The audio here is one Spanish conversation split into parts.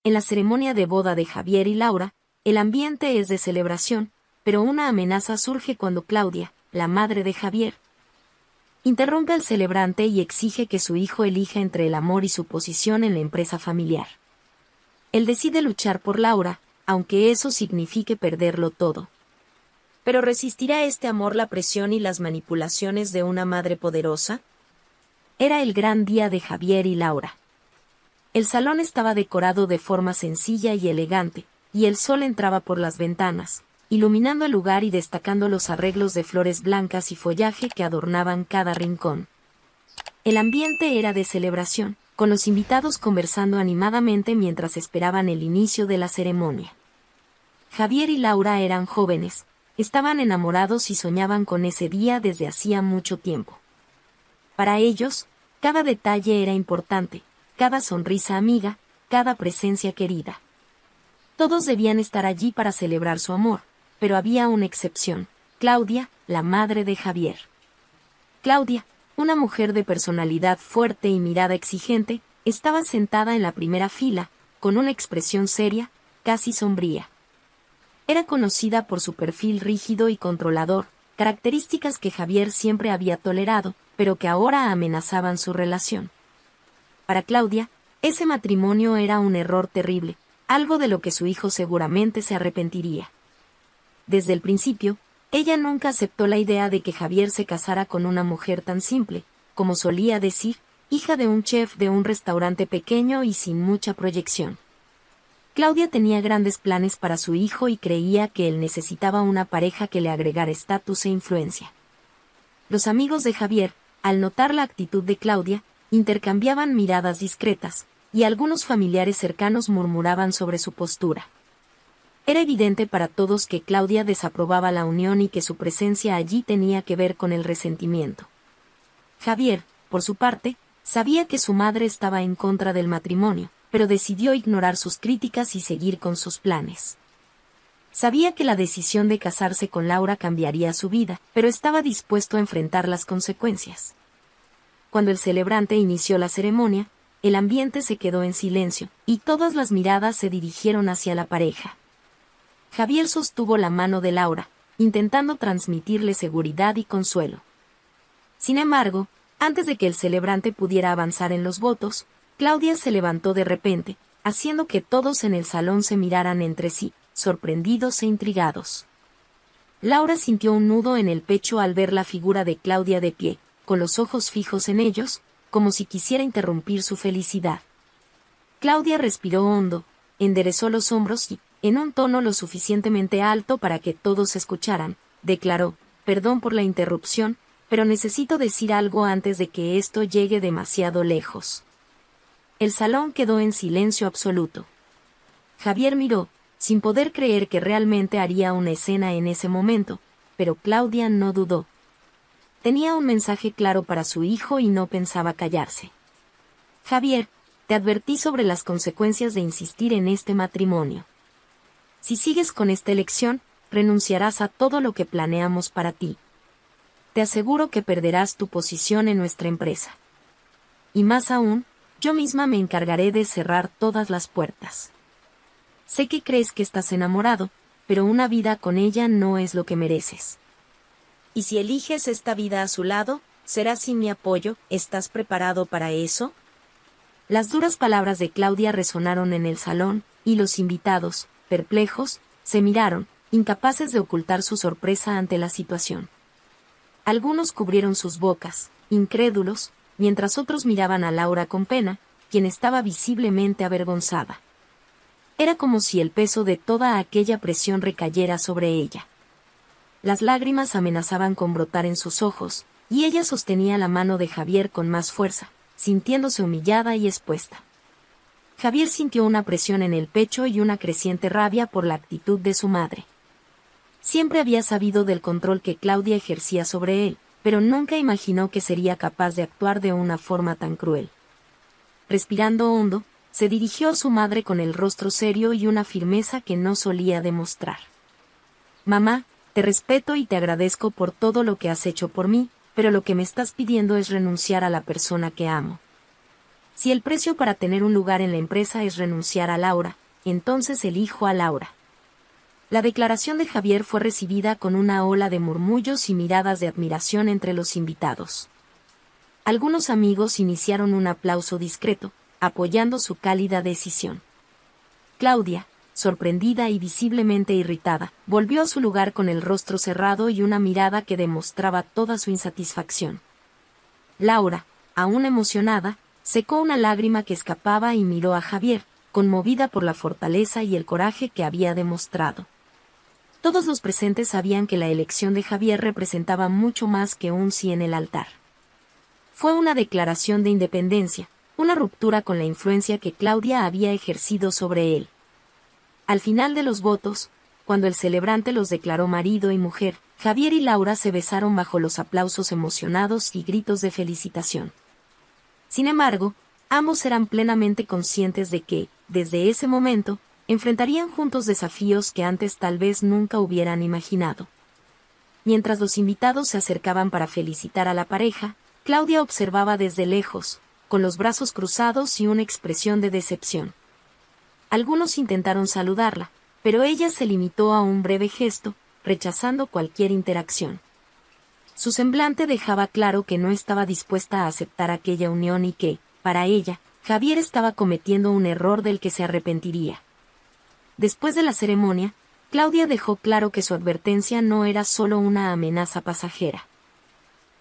En la ceremonia de boda de Javier y Laura, el ambiente es de celebración, pero una amenaza surge cuando Claudia, la madre de Javier, interrumpe al celebrante y exige que su hijo elija entre el amor y su posición en la empresa familiar. Él decide luchar por Laura, aunque eso signifique perderlo todo. ¿Pero resistirá este amor la presión y las manipulaciones de una madre poderosa? Era el gran día de Javier y Laura. El salón estaba decorado de forma sencilla y elegante, y el sol entraba por las ventanas, iluminando el lugar y destacando los arreglos de flores blancas y follaje que adornaban cada rincón. El ambiente era de celebración, con los invitados conversando animadamente mientras esperaban el inicio de la ceremonia. Javier y Laura eran jóvenes, estaban enamorados y soñaban con ese día desde hacía mucho tiempo. Para ellos, cada detalle era importante, cada sonrisa amiga, cada presencia querida. Todos debían estar allí para celebrar su amor, pero había una excepción: Claudia, la madre de Javier. Claudia, una mujer de personalidad fuerte y mirada exigente, estaba sentada en la primera fila, con una expresión seria, casi sombría. Era conocida por su perfil rígido y controlador, características que Javier siempre había tolerado, pero que ahora amenazaban su relación. Para Claudia, ese matrimonio era un error terrible, algo de lo que su hijo seguramente se arrepentiría. Desde el principio, ella nunca aceptó la idea de que Javier se casara con una mujer tan simple, como solía decir, hija de un chef de un restaurante pequeño y sin mucha proyección. Claudia tenía grandes planes para su hijo y creía que él necesitaba una pareja que le agregara estatus e influencia. Los amigos de Javier, al notar la actitud de Claudia, intercambiaban miradas discretas, y algunos familiares cercanos murmuraban sobre su postura. Era evidente para todos que Claudia desaprobaba la unión y que su presencia allí tenía que ver con el resentimiento. Javier, por su parte, sabía que su madre estaba en contra del matrimonio, pero decidió ignorar sus críticas y seguir con sus planes. Sabía que la decisión de casarse con Laura cambiaría su vida, pero estaba dispuesto a enfrentar las consecuencias. Cuando el celebrante inició la ceremonia, el ambiente se quedó en silencio, y todas las miradas se dirigieron hacia la pareja. Javier sostuvo la mano de Laura, intentando transmitirle seguridad y consuelo. Sin embargo, antes de que el celebrante pudiera avanzar en los votos, Claudia se levantó de repente, haciendo que todos en el salón se miraran entre sí, sorprendidos e intrigados. Laura sintió un nudo en el pecho al ver la figura de Claudia de pie, con los ojos fijos en ellos, como si quisiera interrumpir su felicidad. Claudia respiró hondo, enderezó los hombros y, en un tono lo suficientemente alto para que todos escucharan, declaró: «Perdón por la interrupción, pero necesito decir algo antes de que esto llegue demasiado lejos». El salón quedó en silencio absoluto. Javier miró, sin poder creer que realmente haría una escena en ese momento, pero Claudia no dudó. Tenía un mensaje claro para su hijo y no pensaba callarse. «Javier, te advertí sobre las consecuencias de insistir en este matrimonio. Si sigues con esta elección, renunciarás a todo lo que planeamos para ti. Te aseguro que perderás tu posición en nuestra empresa. Y más aún, yo misma me encargaré de cerrar todas las puertas. Sé que crees que estás enamorado, pero una vida con ella no es lo que mereces. Y si eliges esta vida a su lado, será sin mi apoyo. ¿Estás preparado para eso?». Las duras palabras de Claudia resonaron en el salón, y los invitados, perplejos, se miraron, incapaces de ocultar su sorpresa ante la situación. Algunos cubrieron sus bocas, incrédulos, mientras otros miraban a Laura con pena, quien estaba visiblemente avergonzada. Era como si el peso de toda aquella presión recayera sobre ella. Las lágrimas amenazaban con brotar en sus ojos, y ella sostenía la mano de Javier con más fuerza, sintiéndose humillada y expuesta. Javier sintió una presión en el pecho y una creciente rabia por la actitud de su madre. Siempre había sabido del control que Claudia ejercía sobre él, pero nunca imaginó que sería capaz de actuar de una forma tan cruel. Respirando hondo, se dirigió a su madre con el rostro serio y una firmeza que no solía demostrar. «Mamá, te respeto y te agradezco por todo lo que has hecho por mí, pero lo que me estás pidiendo es renunciar a la persona que amo». Si el precio para tener un lugar en la empresa es renunciar a Laura, entonces elijo a Laura. La declaración de Javier fue recibida con una ola de murmullos y miradas de admiración entre los invitados. Algunos amigos iniciaron un aplauso discreto, apoyando su cálida decisión. Claudia, sorprendida y visiblemente irritada, volvió a su lugar con el rostro cerrado y una mirada que demostraba toda su insatisfacción. Laura, aún emocionada, secó una lágrima que escapaba y miró a Javier, conmovida por la fortaleza y el coraje que había demostrado. Todos los presentes sabían que la elección de Javier representaba mucho más que un sí en el altar. Fue una declaración de independencia, una ruptura con la influencia que Claudia había ejercido sobre él. Al final de los votos, cuando el celebrante los declaró marido y mujer, Javier y Laura se besaron bajo los aplausos emocionados y gritos de felicitación. Sin embargo, ambos eran plenamente conscientes de que, desde ese momento, enfrentarían juntos desafíos que antes tal vez nunca hubieran imaginado. Mientras los invitados se acercaban para felicitar a la pareja, Claudia observaba desde lejos, con los brazos cruzados y una expresión de decepción. Algunos intentaron saludarla, pero ella se limitó a un breve gesto, rechazando cualquier interacción. Su semblante dejaba claro que no estaba dispuesta a aceptar aquella unión y que, para ella, Javier estaba cometiendo un error del que se arrepentiría. Después de la ceremonia, Claudia dejó claro que su advertencia no era solo una amenaza pasajera.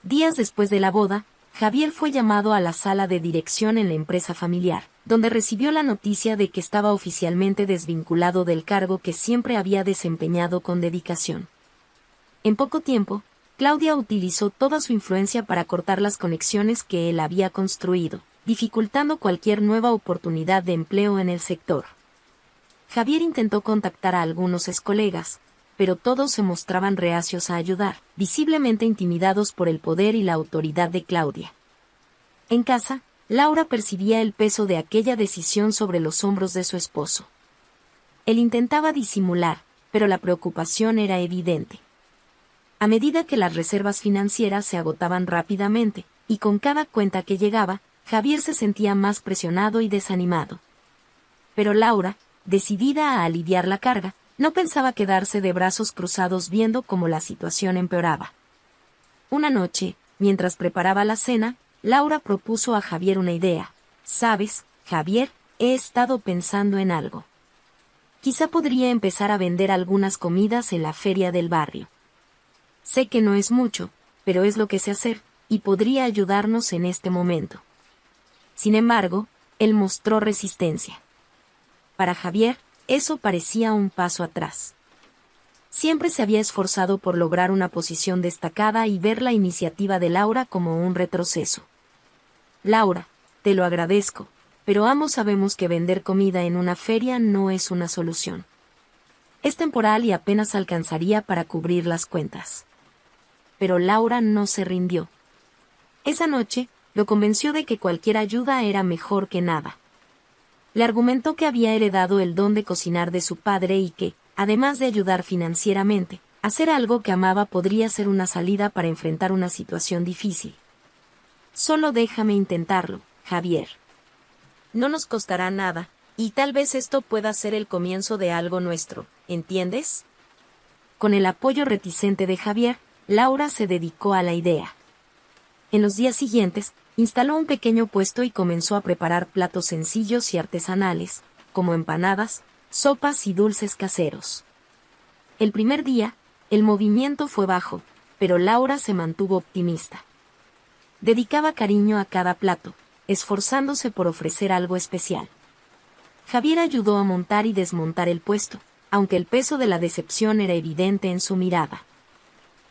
Días después de la boda, Javier fue llamado a la sala de dirección en la empresa familiar, donde recibió la noticia de que estaba oficialmente desvinculado del cargo que siempre había desempeñado con dedicación. En poco tiempo, Claudia utilizó toda su influencia para cortar las conexiones que él había construido, dificultando cualquier nueva oportunidad de empleo en el sector. Javier intentó contactar a algunos excolegas, pero todos se mostraban reacios a ayudar, visiblemente intimidados por el poder y la autoridad de Claudia. En casa, Laura percibía el peso de aquella decisión sobre los hombros de su esposo. Él intentaba disimular, pero la preocupación era evidente. A medida que las reservas financieras se agotaban rápidamente, y con cada cuenta que llegaba, Javier se sentía más presionado y desanimado. Pero Laura, decidida a aliviar la carga, no pensaba quedarse de brazos cruzados viendo cómo la situación empeoraba. Una noche, mientras preparaba la cena, Laura propuso a Javier una idea. «¿Sabes, Javier? He estado pensando en algo. Quizá podría empezar a vender algunas comidas en la feria del barrio. Sé que no es mucho, pero es lo que sé hacer, y podría ayudarnos en este momento». Sin embargo, él mostró resistencia. Para Javier, eso parecía un paso atrás. Siempre se había esforzado por lograr una posición destacada y ver la iniciativa de Laura como un retroceso. «Laura, te lo agradezco, pero ambos sabemos que vender comida en una feria no es una solución. Es temporal y apenas alcanzaría para cubrir las cuentas». Pero Laura no se rindió. Esa noche, lo convenció de que cualquier ayuda era mejor que nada. Le argumentó que había heredado el don de cocinar de su padre y que, además de ayudar financieramente, hacer algo que amaba podría ser una salida para enfrentar una situación difícil. «Solo déjame intentarlo, Javier. No nos costará nada, y tal vez esto pueda ser el comienzo de algo nuestro, ¿entiendes?». Con el apoyo reticente de Javier, Laura se dedicó a la idea. En los días siguientes, instaló un pequeño puesto y comenzó a preparar platos sencillos y artesanales, como empanadas, sopas y dulces caseros. El primer día, el movimiento fue bajo, pero Laura se mantuvo optimista. Dedicaba cariño a cada plato, esforzándose por ofrecer algo especial. Javier ayudó a montar y desmontar el puesto, aunque el peso de la decepción era evidente en su mirada.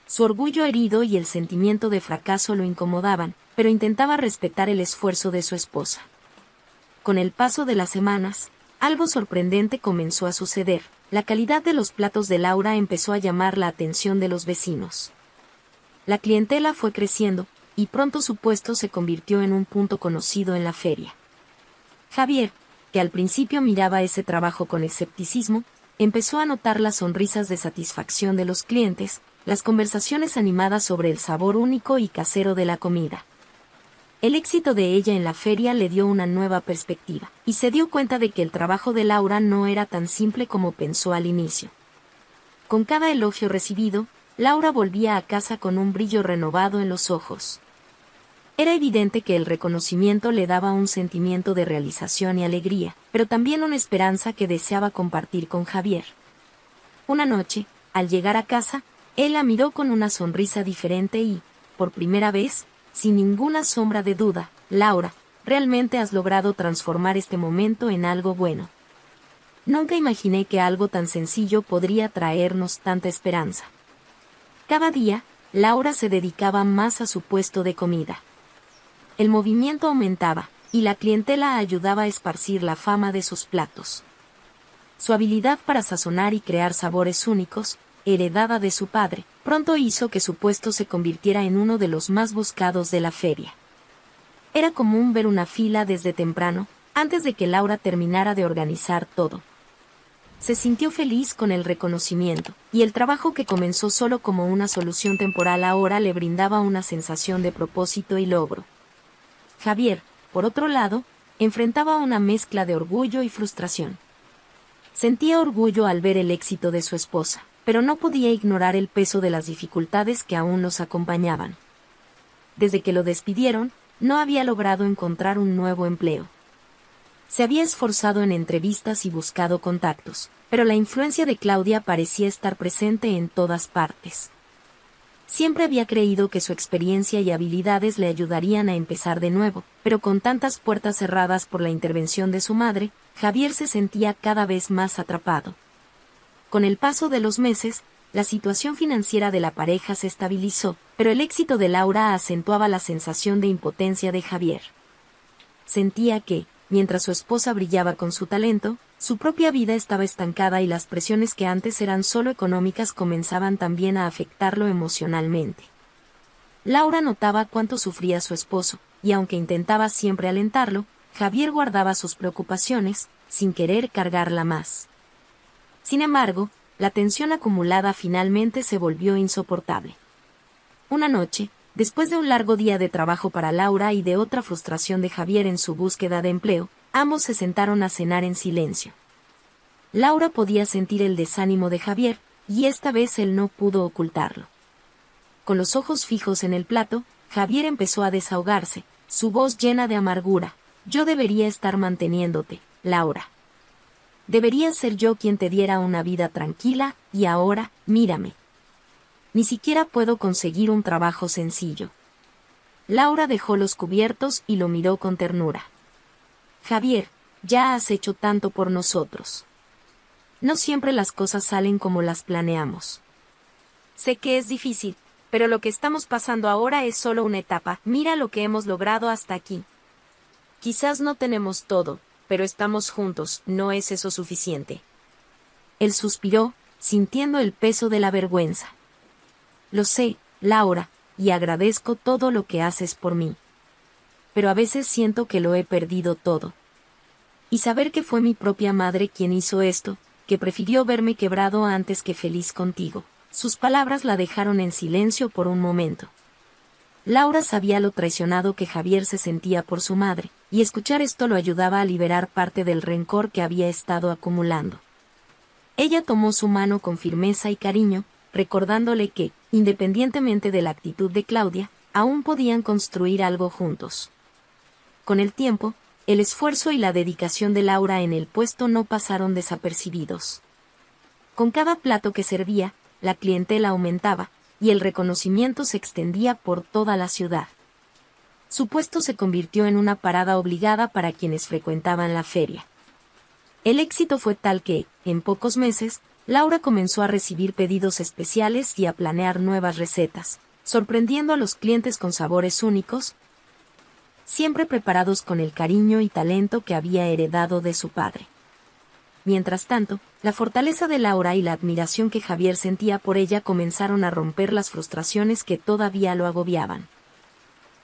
Su orgullo herido y el sentimiento de fracaso lo incomodaban, pero intentaba respetar el esfuerzo de su esposa. Con el paso de las semanas, algo sorprendente comenzó a suceder. La calidad de los platos de Laura empezó a llamar la atención de los vecinos. La clientela fue creciendo, y pronto su puesto se convirtió en un punto conocido en la feria. Javier, que al principio miraba ese trabajo con escepticismo, empezó a notar las sonrisas de satisfacción de los clientes, las conversaciones animadas sobre el sabor único y casero de la comida. El éxito de ella en la feria le dio una nueva perspectiva, y se dio cuenta de que el trabajo de Laura no era tan simple como pensó al inicio. Con cada elogio recibido, Laura volvía a casa con un brillo renovado en los ojos. Era evidente que el reconocimiento le daba un sentimiento de realización y alegría, pero también una esperanza que deseaba compartir con Javier. Una noche, al llegar a casa, él la miró con una sonrisa diferente y, por primera vez, sin ninguna sombra de duda, Laura, realmente has logrado transformar este momento en algo bueno. Nunca imaginé que algo tan sencillo podría traernos tanta esperanza. Cada día, Laura se dedicaba más a su puesto de comida. El movimiento aumentaba, y la clientela ayudaba a esparcir la fama de sus platos. Su habilidad para sazonar y crear sabores únicos, heredada de su padre, pronto hizo que su puesto se convirtiera en uno de los más buscados de la feria. Era común ver una fila desde temprano, antes de que Laura terminara de organizar todo. Se sintió feliz con el reconocimiento, y el trabajo que comenzó solo como una solución temporal ahora le brindaba una sensación de propósito y logro. Javier, por otro lado, enfrentaba una mezcla de orgullo y frustración. Sentía orgullo al ver el éxito de su esposa, pero no podía ignorar el peso de las dificultades que aún los acompañaban. Desde que lo despidieron, no había logrado encontrar un nuevo empleo. Se había esforzado en entrevistas y buscado contactos, pero la influencia de Claudia parecía estar presente en todas partes. Siempre había creído que su experiencia y habilidades le ayudarían a empezar de nuevo, pero con tantas puertas cerradas por la intervención de su madre, Javier se sentía cada vez más atrapado. Con el paso de los meses, la situación financiera de la pareja se estabilizó, pero el éxito de Laura acentuaba la sensación de impotencia de Javier. Sentía que, mientras su esposa brillaba con su talento, su propia vida estaba estancada y las presiones que antes eran solo económicas comenzaban también a afectarlo emocionalmente. Laura notaba cuánto sufría su esposo, y aunque intentaba siempre alentarlo, Javier guardaba sus preocupaciones, sin querer cargarla más. Sin embargo, la tensión acumulada finalmente se volvió insoportable. Una noche, después de un largo día de trabajo para Laura y de otra frustración de Javier en su búsqueda de empleo, ambos se sentaron a cenar en silencio. Laura podía sentir el desánimo de Javier, y esta vez él no pudo ocultarlo. Con los ojos fijos en el plato, Javier empezó a desahogarse, su voz llena de amargura. Yo debería estar manteniéndote, Laura. Debería ser yo quien te diera una vida tranquila, y ahora, mírame. Ni siquiera puedo conseguir un trabajo sencillo. Laura dejó los cubiertos y lo miró con ternura. Javier, ya has hecho tanto por nosotros. No siempre las cosas salen como las planeamos. Sé que es difícil, pero lo que estamos pasando ahora es solo una etapa. Mira lo que hemos logrado hasta aquí. Quizás no tenemos todo, pero estamos juntos, ¿no es eso suficiente? Él suspiró, sintiendo el peso de la vergüenza. Lo sé, Laura, y agradezco todo lo que haces por mí. Pero a veces siento que lo he perdido todo. Y saber que fue mi propia madre quien hizo esto, que prefirió verme quebrado antes que feliz contigo. Sus palabras la dejaron en silencio por un momento. Laura sabía lo traicionado que Javier se sentía por su madre, y escuchar esto lo ayudaba a liberar parte del rencor que había estado acumulando. Ella tomó su mano con firmeza y cariño, recordándole que, independientemente de la actitud de Claudia, aún podían construir algo juntos. Con el tiempo, el esfuerzo y la dedicación de Laura en el puesto no pasaron desapercibidos. Con cada plato que servía, la clientela aumentaba, y el reconocimiento se extendía por toda la ciudad. Su puesto se convirtió en una parada obligada para quienes frecuentaban la feria. El éxito fue tal que, en pocos meses, Laura comenzó a recibir pedidos especiales y a planear nuevas recetas, sorprendiendo a los clientes con sabores únicos, siempre preparados con el cariño y talento que había heredado de su padre. Mientras tanto, la fortaleza de Laura y la admiración que Javier sentía por ella comenzaron a romper las frustraciones que todavía lo agobiaban.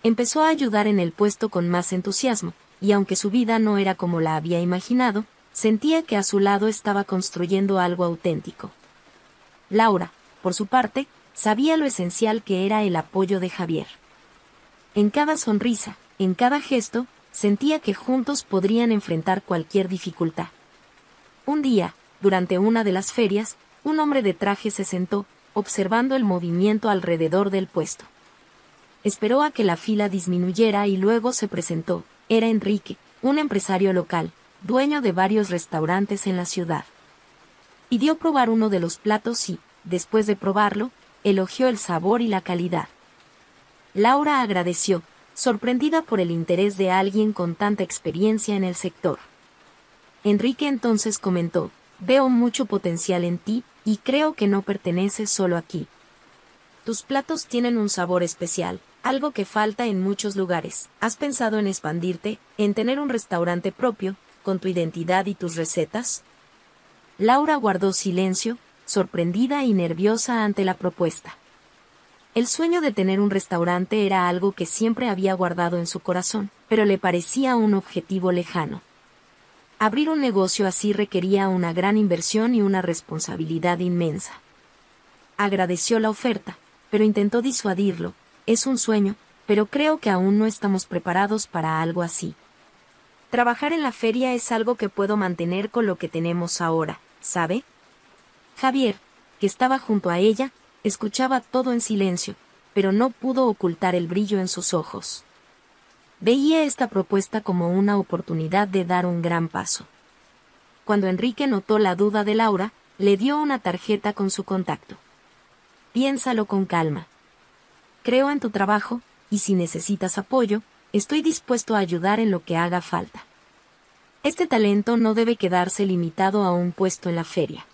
Empezó a ayudar en el puesto con más entusiasmo, y aunque su vida no era como la había imaginado, sentía que a su lado estaba construyendo algo auténtico. Laura, por su parte, sabía lo esencial que era el apoyo de Javier. En cada sonrisa, En cada gesto, sentía que juntos podrían enfrentar cualquier dificultad. Un día, durante una de las ferias, un hombre de traje se sentó, observando el movimiento alrededor del puesto. Esperó a que la fila disminuyera y luego se presentó. Era Enrique, un empresario local, dueño de varios restaurantes en la ciudad. Pidió probar uno de los platos y, después de probarlo, elogió el sabor y la calidad. Laura agradeció, sorprendida por el interés de alguien con tanta experiencia en el sector. Enrique entonces comentó: «Veo mucho potencial en ti, y creo que no perteneces solo aquí. Tus platos tienen un sabor especial, algo que falta en muchos lugares. ¿Has pensado en expandirte, en tener un restaurante propio, con tu identidad y tus recetas?» Laura guardó silencio, sorprendida y nerviosa ante la propuesta. El sueño de tener un restaurante era algo que siempre había guardado en su corazón, pero le parecía un objetivo lejano. Abrir un negocio así requería una gran inversión y una responsabilidad inmensa. Agradeció la oferta, pero intentó disuadirlo. «Es un sueño, pero creo que aún no estamos preparados para algo así. Trabajar en la feria es algo que puedo mantener con lo que tenemos ahora, ¿sabe?» Javier, que estaba junto a ella, escuchaba todo en silencio, pero no pudo ocultar el brillo en sus ojos. Veía esta propuesta como una oportunidad de dar un gran paso. Cuando Enrique notó la duda de Laura, le dio una tarjeta con su contacto. «Piénsalo con calma. Creo en tu trabajo, y si necesitas apoyo, estoy dispuesto a ayudar en lo que haga falta. Este talento no debe quedarse limitado a un puesto en la feria».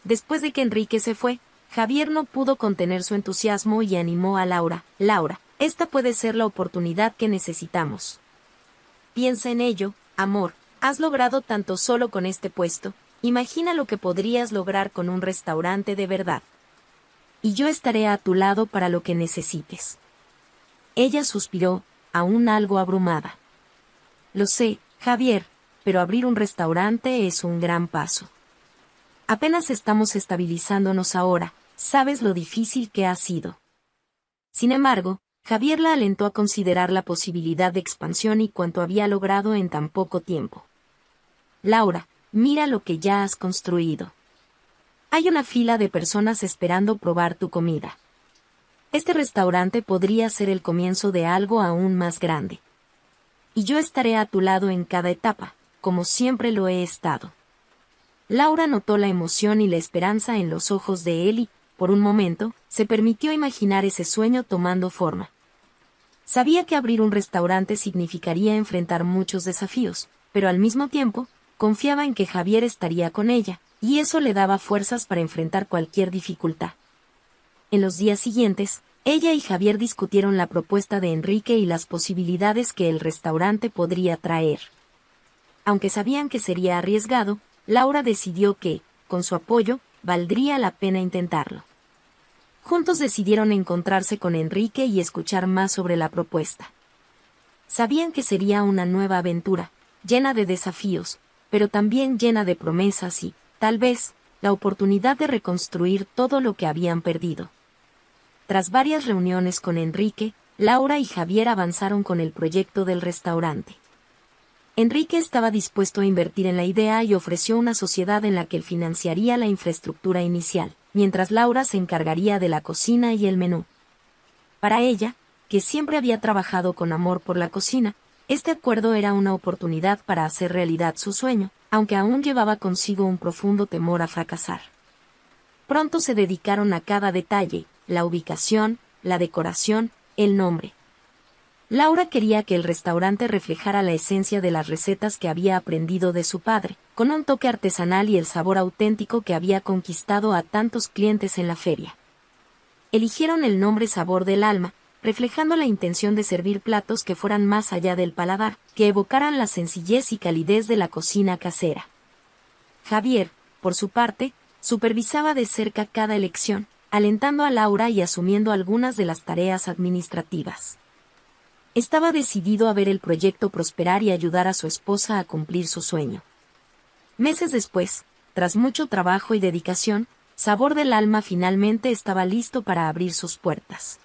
Después de que Enrique se fue, Javier no pudo contener su entusiasmo y animó a Laura. «Laura, esta puede ser la oportunidad que necesitamos. Piensa en ello, amor, has logrado tanto solo con este puesto, imagina lo que podrías lograr con un restaurante de verdad. Y yo estaré a tu lado para lo que necesites». Ella suspiró, aún algo abrumada. «Lo sé, Javier, pero abrir un restaurante es un gran paso. Apenas estamos estabilizándonos ahora, sabes lo difícil que ha sido». Sin embargo, Javier la alentó a considerar la posibilidad de expansión y cuanto había logrado en tan poco tiempo. «Laura, mira lo que ya has construido. Hay una fila de personas esperando probar tu comida. Este restaurante podría ser el comienzo de algo aún más grande. Y yo estaré a tu lado en cada etapa, como siempre lo he estado». Laura notó la emoción y la esperanza en los ojos de él y, por un momento, se permitió imaginar ese sueño tomando forma. Sabía que abrir un restaurante significaría enfrentar muchos desafíos, pero al mismo tiempo, confiaba en que Javier estaría con ella, y eso le daba fuerzas para enfrentar cualquier dificultad. En los días siguientes, ella y Javier discutieron la propuesta de Enrique y las posibilidades que el restaurante podría traer. Aunque sabían que sería arriesgado, Laura decidió que, con su apoyo, valdría la pena intentarlo. Juntos decidieron encontrarse con Enrique y escuchar más sobre la propuesta. Sabían que sería una nueva aventura, llena de desafíos, pero también llena de promesas y, tal vez, la oportunidad de reconstruir todo lo que habían perdido. Tras varias reuniones con Enrique, Laura y Javier avanzaron con el proyecto del restaurante. Enrique estaba dispuesto a invertir en la idea y ofreció una sociedad en la que él financiaría la infraestructura inicial, mientras Laura se encargaría de la cocina y el menú. Para ella, que siempre había trabajado con amor por la cocina, este acuerdo era una oportunidad para hacer realidad su sueño, aunque aún llevaba consigo un profundo temor a fracasar. Pronto se dedicaron a cada detalle, la ubicación, la decoración, el nombre. Laura quería que el restaurante reflejara la esencia de las recetas que había aprendido de su padre, con un toque artesanal y el sabor auténtico que había conquistado a tantos clientes en la feria. Eligieron el nombre Sabor del Alma, reflejando la intención de servir platos que fueran más allá del paladar, que evocaran la sencillez y calidez de la cocina casera. Javier, por su parte, supervisaba de cerca cada elección, alentando a Laura y asumiendo algunas de las tareas administrativas. Estaba decidido a ver el proyecto prosperar y ayudar a su esposa a cumplir su sueño. Meses después, tras mucho trabajo y dedicación, Sabor del Alma finalmente estaba listo para abrir sus puertas.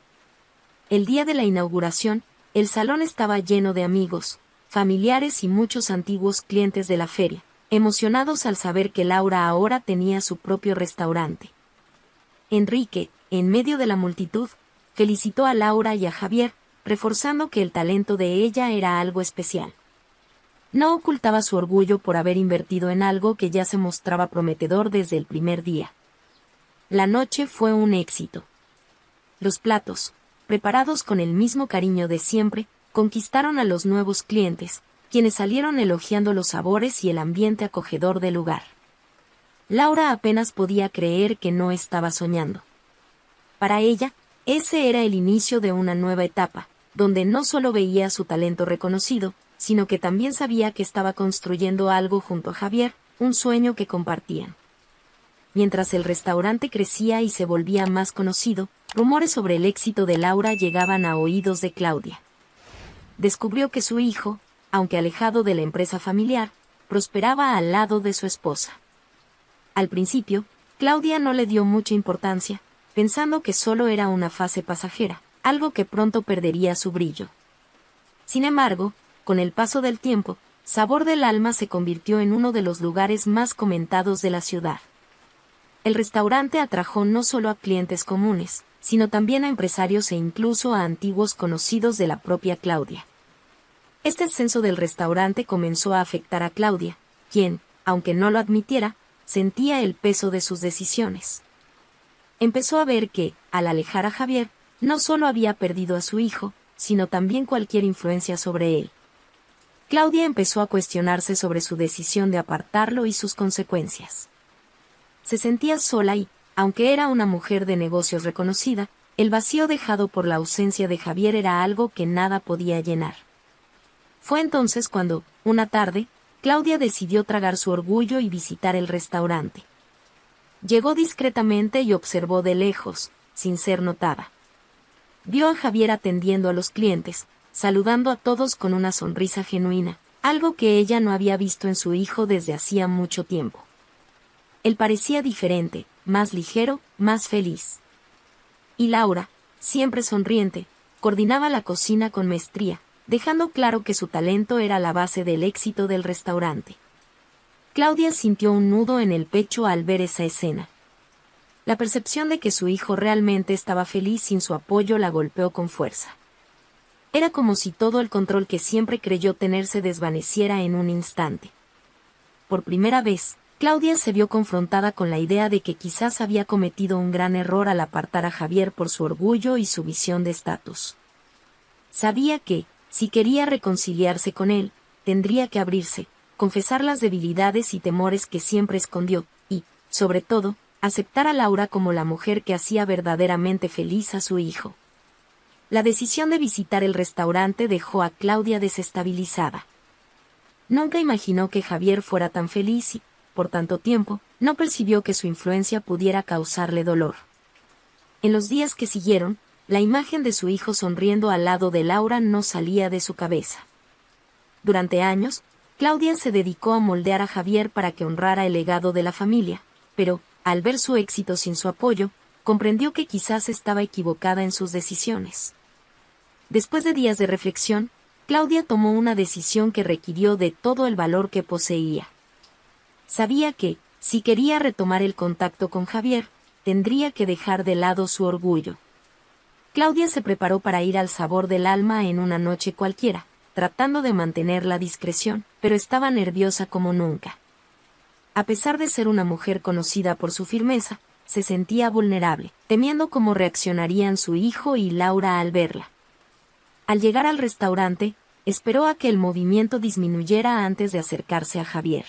El día de la inauguración, El salón estaba lleno de amigos, familiares y muchos antiguos clientes de la feria, emocionados al saber que Laura ahora tenía su propio restaurante. Enrique, en medio de la multitud, felicitó a Laura y a Javier, reforzando que el talento de ella era algo especial. No ocultaba su orgullo por haber invertido en algo que ya se mostraba prometedor desde el primer día. La noche fue un éxito. Los platos, preparados con el mismo cariño de siempre, conquistaron a los nuevos clientes, quienes salieron elogiando los sabores y el ambiente acogedor del lugar. Laura apenas podía creer que no estaba soñando. Para ella, ese era el inicio de una nueva etapa, donde no solo veía su talento reconocido, sino que también sabía que estaba construyendo algo junto a Javier, un sueño que compartían. Mientras el restaurante crecía y se volvía más conocido, rumores sobre el éxito de Laura llegaban a oídos de Claudia. Descubrió que su hijo, aunque alejado de la empresa familiar, prosperaba al lado de su esposa. Al principio, Claudia no le dio mucha importancia, pensando que solo era una fase pasajera, algo que pronto perdería su brillo. Sin embargo, con el paso del tiempo, Sabor del Alma se convirtió en uno de los lugares más comentados de la ciudad. El restaurante atrajo no solo a clientes comunes, sino también a empresarios e incluso a antiguos conocidos de la propia Claudia. Este ascenso del restaurante comenzó a afectar a Claudia, quien, aunque no lo admitiera, sentía el peso de sus decisiones. Empezó a ver que, al alejar a Javier, no solo había perdido a su hijo, sino también cualquier influencia sobre él. Claudia empezó a cuestionarse sobre su decisión de apartarlo y sus consecuencias. Se sentía sola y, aunque era una mujer de negocios reconocida, el vacío dejado por la ausencia de Javier era algo que nada podía llenar. Fue entonces cuando, una tarde, Claudia decidió tragar su orgullo y visitar el restaurante. Llegó discretamente y observó de lejos, sin ser notada. Vio a Javier atendiendo a los clientes, saludando a todos con una sonrisa genuina, algo que ella no había visto en su hijo desde hacía mucho tiempo. Él parecía diferente, más ligero, más feliz. Y Laura, siempre sonriente, coordinaba la cocina con maestría, dejando claro que su talento era la base del éxito del restaurante. Claudia sintió un nudo en el pecho al ver esa escena. La percepción de que su hijo realmente estaba feliz sin su apoyo la golpeó con fuerza. Era como si todo el control que siempre creyó tener se desvaneciera en un instante. Por primera vez, Claudia se vio confrontada con la idea de que quizás había cometido un gran error al apartar a Javier por su orgullo y su visión de estatus. Sabía que, si quería reconciliarse con él, tendría que abrirse, confesar las debilidades y temores que siempre escondió, y, sobre todo, aceptar a Laura como la mujer que hacía verdaderamente feliz a su hijo. La decisión de visitar el restaurante dejó a Claudia desestabilizada. Nunca imaginó que Javier fuera tan feliz y, por tanto tiempo, no percibió que su influencia pudiera causarle dolor. En los días que siguieron, la imagen de su hijo sonriendo al lado de Laura no salía de su cabeza. Durante años, Claudia se dedicó a moldear a Javier para que honrara el legado de la familia, pero, al ver su éxito sin su apoyo, comprendió que quizás estaba equivocada en sus decisiones. Después de días de reflexión, Claudia tomó una decisión que requirió de todo el valor que poseía. Sabía que, si quería retomar el contacto con Javier, tendría que dejar de lado su orgullo. Claudia se preparó para ir al Sabor del Alma en una noche cualquiera, tratando de mantener la discreción, pero estaba nerviosa como nunca. A pesar de ser una mujer conocida por su firmeza, se sentía vulnerable, temiendo cómo reaccionarían su hijo y Laura al verla. Al llegar al restaurante, esperó a que el movimiento disminuyera antes de acercarse a Javier.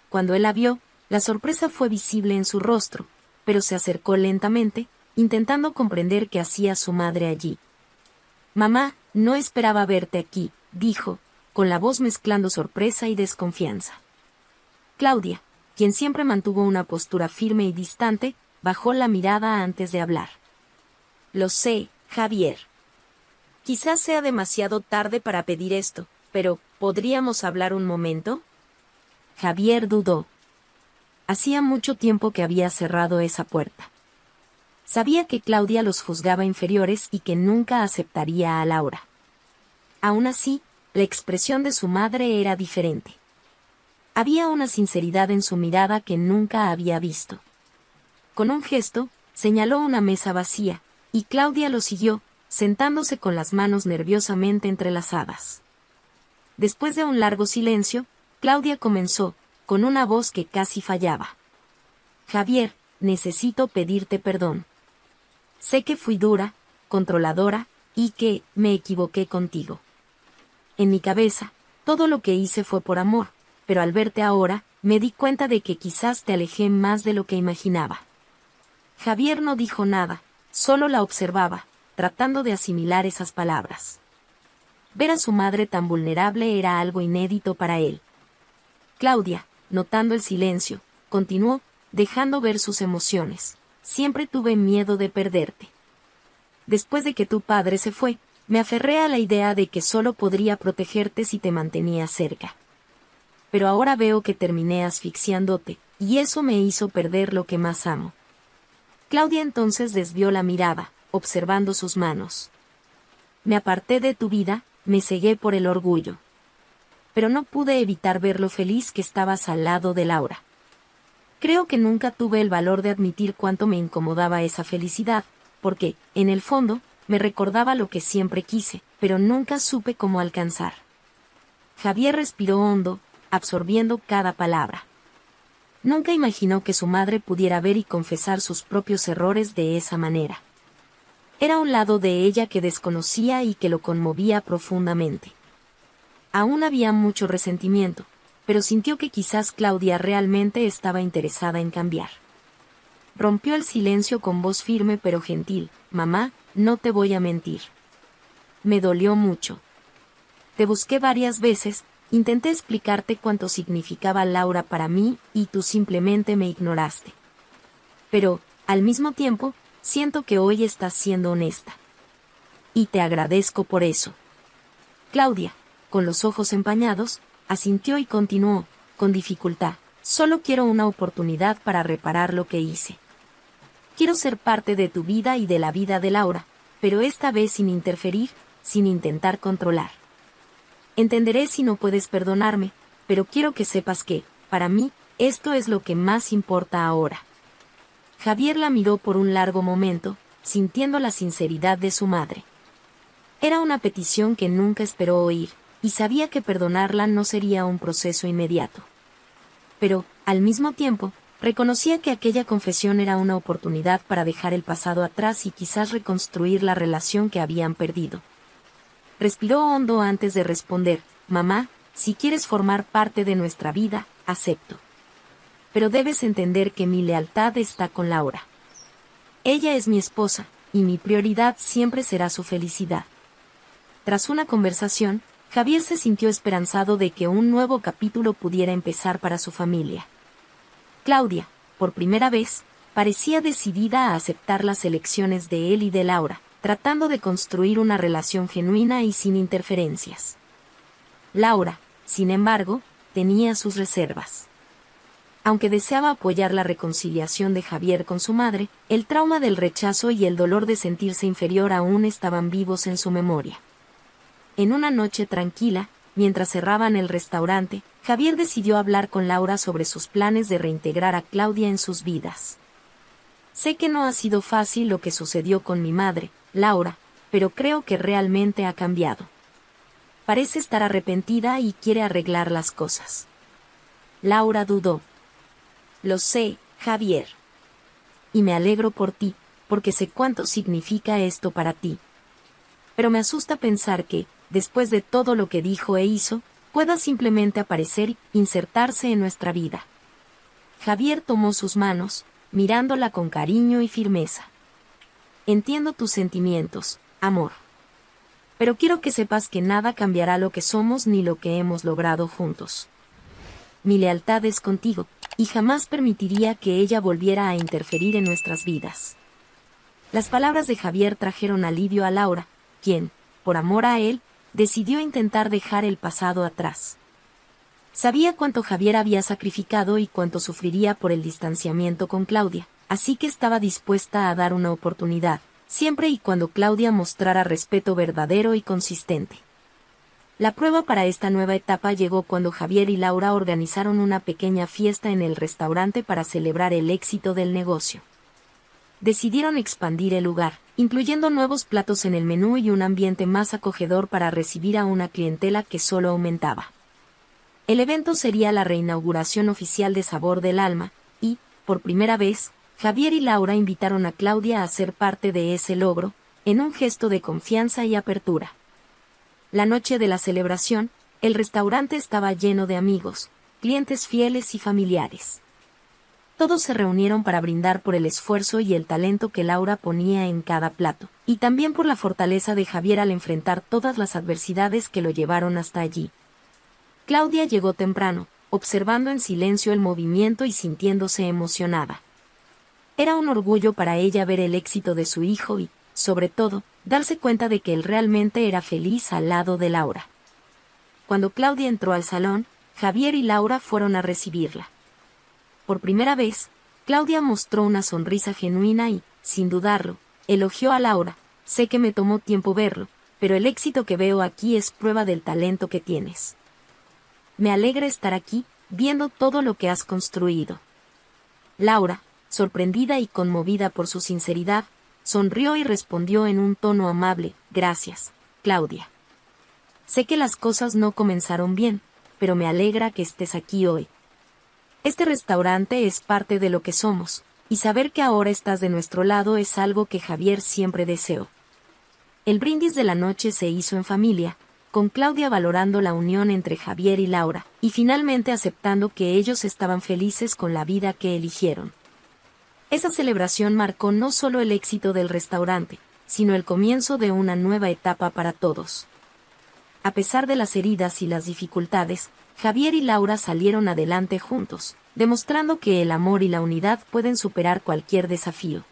Cuando él la vio, la sorpresa fue visible en su rostro, pero se acercó lentamente, intentando comprender qué hacía su madre allí. «Mamá, no esperaba verte aquí», dijo, con la voz mezclando sorpresa y desconfianza. Claudia, quien siempre mantuvo una postura firme y distante, bajó la mirada antes de hablar. «Lo sé, Javier. Quizás sea demasiado tarde para pedir esto, pero ¿podríamos hablar un momento?». Javier dudó. Hacía mucho tiempo que había cerrado esa puerta. Sabía que Claudia los juzgaba inferiores y que nunca aceptaría a Laura. Aún así, la expresión de su madre era diferente. Había una sinceridad en su mirada que nunca había visto. Con un gesto, señaló una mesa vacía, y Claudia lo siguió, sentándose con las manos nerviosamente entrelazadas. Después de un largo silencio, Claudia comenzó, con una voz que casi fallaba. Javier, necesito pedirte perdón. Sé que fui dura, controladora, y que me equivoqué contigo. En mi cabeza, todo lo que hice fue por amor, pero al verte ahora, me di cuenta de que quizás te alejé más de lo que imaginaba. Javier no dijo nada, solo la observaba, tratando de asimilar esas palabras. Ver a su madre tan vulnerable era algo inédito para él. Claudia, notando el silencio, continuó, dejando ver sus emociones. Siempre tuve miedo de perderte. Después de que tu padre se fue, me aferré a la idea de que solo podría protegerte si te mantenía cerca. Pero ahora veo que terminé asfixiándote, y eso me hizo perder lo que más amo. Claudia entonces desvió la mirada, observando sus manos. Me aparté de tu vida, me cegué por el orgullo. Pero no pude evitar ver lo feliz que estabas al lado de Laura. Creo que nunca tuve el valor de admitir cuánto me incomodaba esa felicidad, porque, en el fondo, me recordaba lo que siempre quise, pero nunca supe cómo alcanzar. Javier respiró hondo, absorbiendo cada palabra. Nunca imaginó que su madre pudiera ver y confesar sus propios errores de esa manera. Era un lado de ella que desconocía y que lo conmovía profundamente. Aún había mucho resentimiento, pero sintió que quizás Claudia realmente estaba interesada en cambiar. Rompió el silencio con voz firme pero gentil. Mamá, no te voy a mentir. Me dolió mucho. Te busqué varias veces, intenté explicarte cuánto significaba Laura para mí, y tú simplemente me ignoraste. Pero, al mismo tiempo, siento que hoy estás siendo honesta. Y te agradezco por eso. Claudia, con los ojos empañados, asintió y continuó, con dificultad. Solo quiero una oportunidad para reparar lo que hice. Quiero ser parte de tu vida y de la vida de Laura, pero esta vez sin interferir, sin intentar controlar. Entenderé si no puedes perdonarme, pero quiero que sepas que, para mí, esto es lo que más importa ahora. Javier la miró por un largo momento, sintiendo la sinceridad de su madre. Era una petición que nunca esperó oír, y sabía que perdonarla no sería un proceso inmediato. Pero, al mismo tiempo, reconocía que aquella confesión era una oportunidad para dejar el pasado atrás y quizás reconstruir la relación que habían perdido. Respiró hondo antes de responder. Mamá, si quieres formar parte de nuestra vida, acepto. Pero debes entender que mi lealtad está con Laura. Ella es mi esposa, y mi prioridad siempre será su felicidad. Tras una conversación, Javier se sintió esperanzado de que un nuevo capítulo pudiera empezar para su familia. Claudia, por primera vez, parecía decidida a aceptar las elecciones de él y de Laura, tratando de construir una relación genuina y sin interferencias. Laura, sin embargo, tenía sus reservas. Aunque deseaba apoyar la reconciliación de Javier con su madre, el trauma del rechazo y el dolor de sentirse inferior aún estaban vivos en su memoria. En una noche tranquila, mientras cerraban el restaurante, Javier decidió hablar con Laura sobre sus planes de reintegrar a Claudia en sus vidas. Sé que no ha sido fácil lo que sucedió con mi madre, Laura, pero creo que realmente ha cambiado. Parece estar arrepentida y quiere arreglar las cosas. Laura dudó. Lo sé, Javier. Y me alegro por ti, porque sé cuánto significa esto para ti. Pero me asusta pensar que, después de todo lo que dijo e hizo, pueda simplemente aparecer y insertarse en nuestra vida. Javier tomó sus manos, mirándola con cariño y firmeza. Entiendo tus sentimientos, amor. Pero quiero que sepas que nada cambiará lo que somos ni lo que hemos logrado juntos. Mi lealtad es contigo, y jamás permitiría que ella volviera a interferir en nuestras vidas. Las palabras de Javier trajeron alivio a Laura, quien, por amor a él, decidió intentar dejar el pasado atrás. Sabía cuánto Javier había sacrificado y cuánto sufriría por el distanciamiento con Claudia, así que estaba dispuesta a dar una oportunidad, siempre y cuando Claudia mostrara respeto verdadero y consistente. La prueba para esta nueva etapa llegó cuando Javier y Laura organizaron una pequeña fiesta en el restaurante para celebrar el éxito del negocio. Decidieron expandir el lugar, incluyendo nuevos platos en el menú y un ambiente más acogedor para recibir a una clientela que solo aumentaba. El evento sería la reinauguración oficial de Sabor del Alma, y, por primera vez, Javier y Laura invitaron a Claudia a ser parte de ese logro, en un gesto de confianza y apertura. La noche de la celebración, el restaurante estaba lleno de amigos, clientes fieles y familiares. Todos se reunieron para brindar por el esfuerzo y el talento que Laura ponía en cada plato, y también por la fortaleza de Javier al enfrentar todas las adversidades que lo llevaron hasta allí. Claudia llegó temprano, observando en silencio el movimiento y sintiéndose emocionada. Era un orgullo para ella ver el éxito de su hijo y, sobre todo, darse cuenta de que él realmente era feliz al lado de Laura. Cuando Claudia entró al salón, Javier y Laura fueron a recibirla. Por primera vez, Claudia mostró una sonrisa genuina y, sin dudarlo, elogió a Laura. Sé que me tomó tiempo verlo, pero el éxito que veo aquí es prueba del talento que tienes. Me alegra estar aquí, viendo todo lo que has construido. Laura, sorprendida y conmovida por su sinceridad, sonrió y respondió en un tono amable: gracias, Claudia. Sé que las cosas no comenzaron bien, pero me alegra que estés aquí hoy. Este restaurante es parte de lo que somos, y saber que ahora estás de nuestro lado es algo que Javier siempre deseó. El brindis de la noche se hizo en familia, con Claudia valorando la unión entre Javier y Laura, y finalmente aceptando que ellos estaban felices con la vida que eligieron. Esa celebración marcó no solo el éxito del restaurante, sino el comienzo de una nueva etapa para todos. A pesar de las heridas y las dificultades, Javier y Laura salieron adelante juntos, demostrando que el amor y la unidad pueden superar cualquier desafío.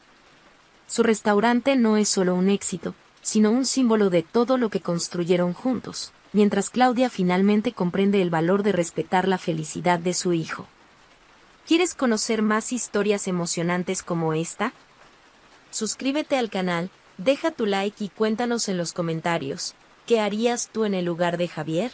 Su restaurante no es solo un éxito, sino un símbolo de todo lo que construyeron juntos, mientras Claudia finalmente comprende el valor de respetar la felicidad de su hijo. ¿Quieres conocer más historias emocionantes como esta? Suscríbete al canal, deja tu like y cuéntanos en los comentarios, ¿qué harías tú en el lugar de Javier?